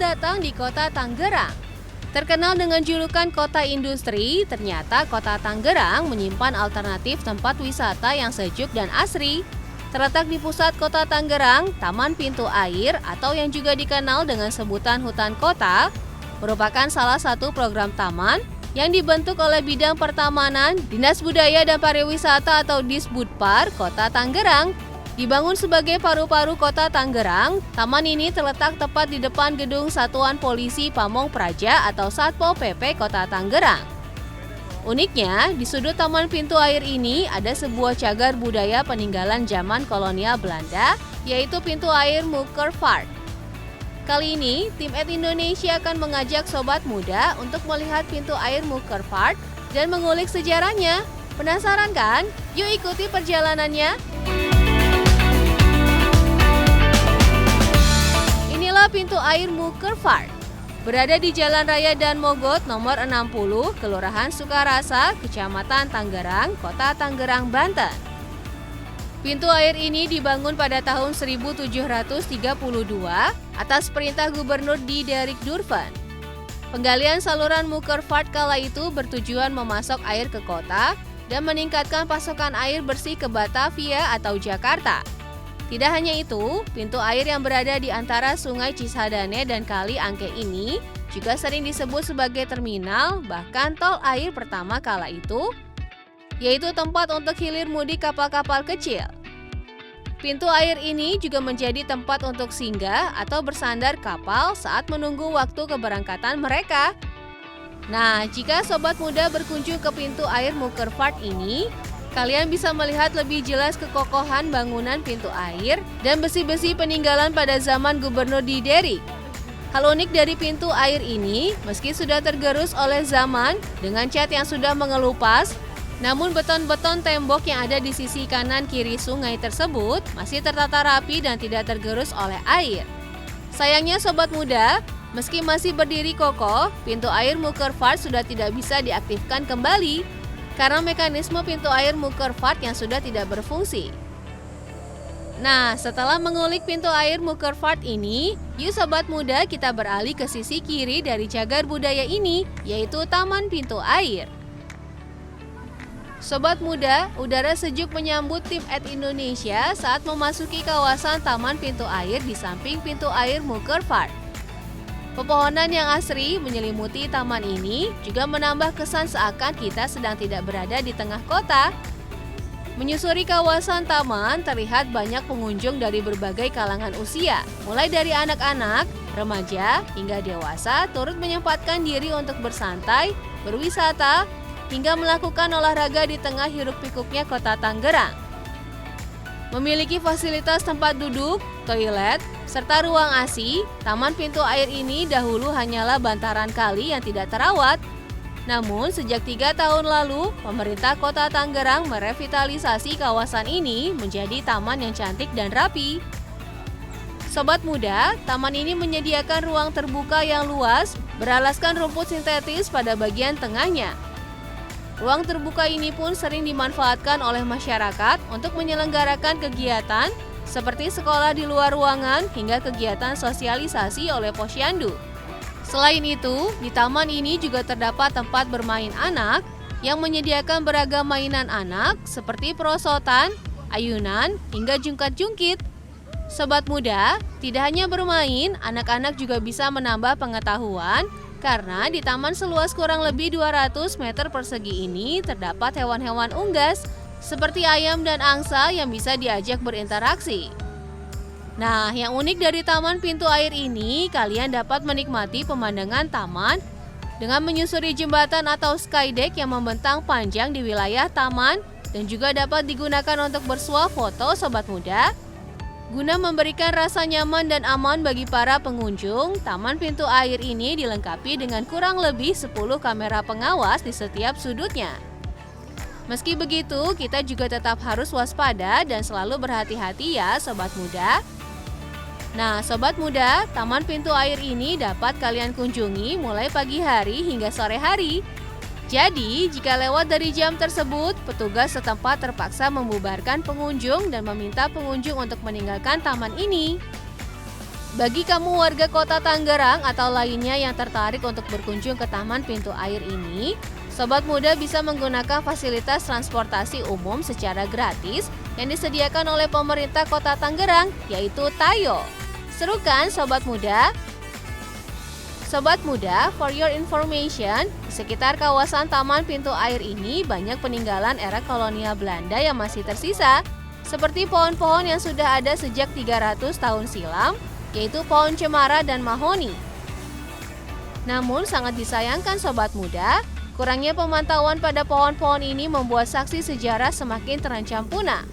datang di kota Tangerang. Terkenal dengan julukan kota industri, ternyata kota Tangerang menyimpan alternatif tempat wisata yang sejuk dan asri. Terletak di pusat kota Tangerang, Taman Pintu Air atau yang juga dikenal dengan sebutan Hutan Kota, merupakan salah satu program taman yang dibentuk oleh Bidang Pertamanan, Dinas Budaya dan Pariwisata atau Disbudpar Kota Tangerang. Dibangun sebagai paru-paru kota Tangerang, taman ini terletak tepat di depan gedung Satuan Polisi Pamong Praja atau Satpol PP Kota Tangerang. Uniknya, di sudut Taman Pintu Air ini ada sebuah cagar budaya peninggalan zaman kolonial Belanda, yaitu Pintu Air Mukervaart. Kali ini, tim Indonesia akan mengajak sobat muda untuk melihat Pintu Air Mukervaart dan mengulik sejarahnya. Penasaran kan? Yuk ikuti perjalanannya! Inilah Pintu Air Mukervaart. Berada di Jalan Raya Dan Mogot nomor 60, Kelurahan Sukarasa, Kecamatan Tangerang, Kota Tangerang, Banten. Pintu air ini dibangun pada tahun 1732 atas perintah Gubernur Diederik Durven. Penggalian saluran Mukervaart kala itu bertujuan memasok air ke kota dan meningkatkan pasokan air bersih ke Batavia atau Jakarta. Tidak hanya itu, pintu air yang berada di antara Sungai Cisadane dan Kali Angke ini juga sering disebut sebagai terminal, bahkan tol air pertama kala itu, yaitu tempat untuk hilir mudik kapal-kapal kecil. Pintu air ini juga menjadi tempat untuk singgah atau bersandar kapal saat menunggu waktu keberangkatan mereka. Nah, jika sobat muda berkunjung ke pintu air Mukervaart ini, kalian bisa melihat lebih jelas kekokohan bangunan pintu air dan besi-besi peninggalan pada zaman Gubernur Diederik. Hal unik dari pintu air ini, meski sudah tergerus oleh zaman dengan cat yang sudah mengelupas, namun beton-beton tembok yang ada di sisi kanan kiri sungai tersebut masih tertata rapi dan tidak tergerus oleh air. Sayangnya sobat muda, meski masih berdiri kokoh, pintu air Mukervaart sudah tidak bisa diaktifkan kembali karena mekanisme pintu air Mukervaart yang sudah tidak berfungsi. Nah, setelah mengulik pintu air Mukervaart ini, yuk sobat muda kita beralih ke sisi kiri dari cagar budaya ini, yaitu Taman Pintu Air. Sobat muda, udara sejuk menyambut tim Indonesia saat memasuki kawasan Taman Pintu Air di samping pintu air Mukervaart. Pepohonan yang asri menyelimuti taman ini juga menambah kesan seakan kita sedang tidak berada di tengah kota. Menyusuri kawasan taman, terlihat banyak pengunjung dari berbagai kalangan usia, mulai dari anak-anak, remaja, hingga dewasa turut menyempatkan diri untuk bersantai, berwisata, hingga melakukan olahraga di tengah hiruk-pikuknya kota Tangerang. Memiliki fasilitas tempat duduk, toilet, serta ruang ASI, Taman Pintu Air ini dahulu hanyalah bantaran kali yang tidak terawat. Namun sejak 3 tahun lalu, pemerintah kota Tangerang merevitalisasi kawasan ini menjadi taman yang cantik dan rapi. Sobat muda, taman ini menyediakan ruang terbuka yang luas, beralaskan rumput sintetis pada bagian tengahnya. Ruang terbuka ini pun sering dimanfaatkan oleh masyarakat untuk menyelenggarakan kegiatan seperti sekolah di luar ruangan hingga kegiatan sosialisasi oleh posyandu. Selain itu, di taman ini juga terdapat tempat bermain anak yang menyediakan beragam mainan anak seperti perosotan, ayunan, hingga jungkat-jungkit. Sobat muda, tidak hanya bermain, anak-anak juga bisa menambah pengetahuan karena di taman seluas kurang lebih 200 meter persegi ini terdapat hewan-hewan unggas seperti ayam dan angsa yang bisa diajak berinteraksi. Nah, yang unik dari Taman Pintu Air ini, kalian dapat menikmati pemandangan taman dengan menyusuri jembatan atau skydeck yang membentang panjang di wilayah taman dan juga dapat digunakan untuk bersuah foto sobat muda. Guna memberikan rasa nyaman dan aman bagi para pengunjung, Taman Pintu Air ini dilengkapi dengan kurang lebih 10 kamera pengawas di setiap sudutnya. Meski begitu, kita juga tetap harus waspada dan selalu berhati-hati ya sobat muda. Nah, sobat muda, Taman Pintu Air ini dapat kalian kunjungi mulai pagi hari hingga sore hari. Jadi, jika lewat dari jam tersebut, petugas setempat terpaksa membubarkan pengunjung dan meminta pengunjung untuk meninggalkan taman ini. Bagi kamu warga kota Tangerang atau lainnya yang tertarik untuk berkunjung ke Taman Pintu Air ini, Sobat Muda bisa menggunakan fasilitas transportasi umum secara gratis yang disediakan oleh pemerintah kota Tangerang, yaitu Tayo. Seru kan Sobat Muda? Sobat Muda, for your information, di sekitar kawasan Taman Pintu Air ini banyak peninggalan era kolonial Belanda yang masih tersisa, seperti pohon-pohon yang sudah ada sejak 300 tahun silam, yaitu pohon cemara dan mahoni. Namun sangat disayangkan Sobat Muda, kurangnya pemantauan pada pohon-pohon ini membuat saksi sejarah semakin terancam punah.